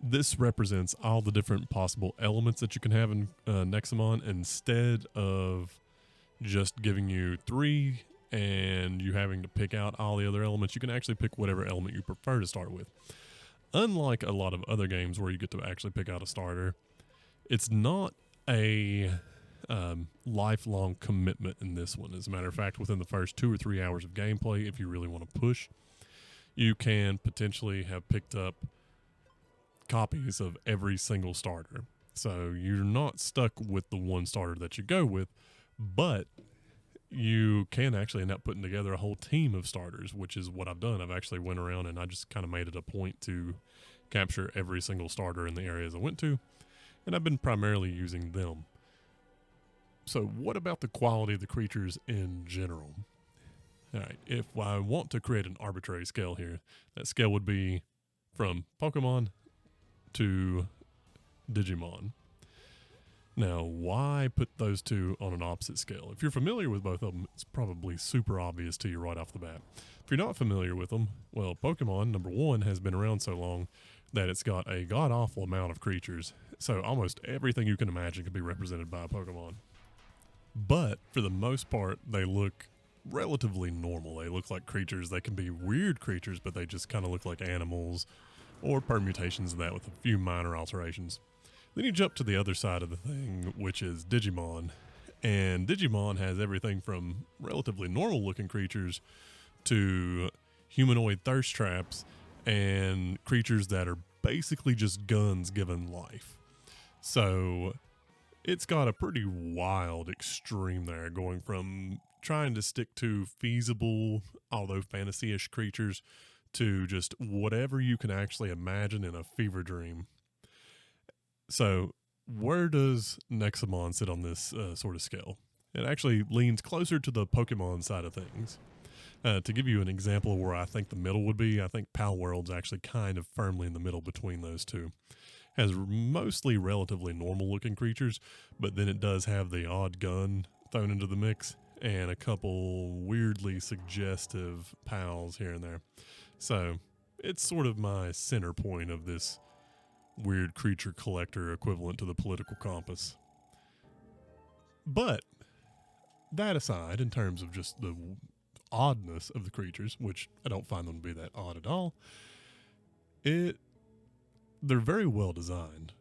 this represents all the different possible elements that you can have in Nexomon, instead of just giving you 3 and you having to pick out all the other elements. You can actually pick whatever element you prefer to start with. Unlike a lot of other games where you get to actually pick out a starter, it's not a lifelong commitment in this one. As a matter of fact, within the first 2 or 3 hours of gameplay, if you really want to push, you can potentially have picked up copies of every single starter. So you're not stuck with the one starter that you go with, but you can actually end up putting together a whole team of starters, which is what I've done. I've actually went around and I just kind of made it a point to capture every single starter in the areas I went to, and I've been primarily using them. So what about the quality of the creatures in general? All right, if I want to create an arbitrary scale here, that scale would be from Pokemon to Digimon. Now, why put those two on an opposite scale? If you're familiar with both of them, it's probably super obvious to you right off the bat. If you're not familiar with them, well, Pokemon, number one, has been around so long that it's got a god-awful amount of creatures. So almost everything you can imagine can be represented by a Pokemon. But for the most part, they look relatively normal. They look like creatures. They can be weird creatures, but they just kind of look like animals or permutations of that with a few minor alterations. Then you jump to the other side of the thing, which is Digimon. And Digimon has everything from relatively normal looking creatures to humanoid thirst traps and creatures that are basically just guns given life. So it's got a pretty wild extreme there, going from trying to stick to feasible, although fantasy-ish creatures, to just whatever you can actually imagine in a fever dream. So where does Nexomon sit on this sort of scale? It actually leans closer to the Pokemon side of things. To give you an example of where I think the middle would be, I think Pal World's actually kind of firmly in the middle between those two. Has mostly relatively normal looking creatures, but then it does have the odd gun thrown into the mix and a couple weirdly suggestive pals here and there. So it's sort of my center point of this weird creature collector equivalent to the political compass. But that aside, in terms of just the oddness of the creatures, which I don't find them to be that odd at all, they're very well designed.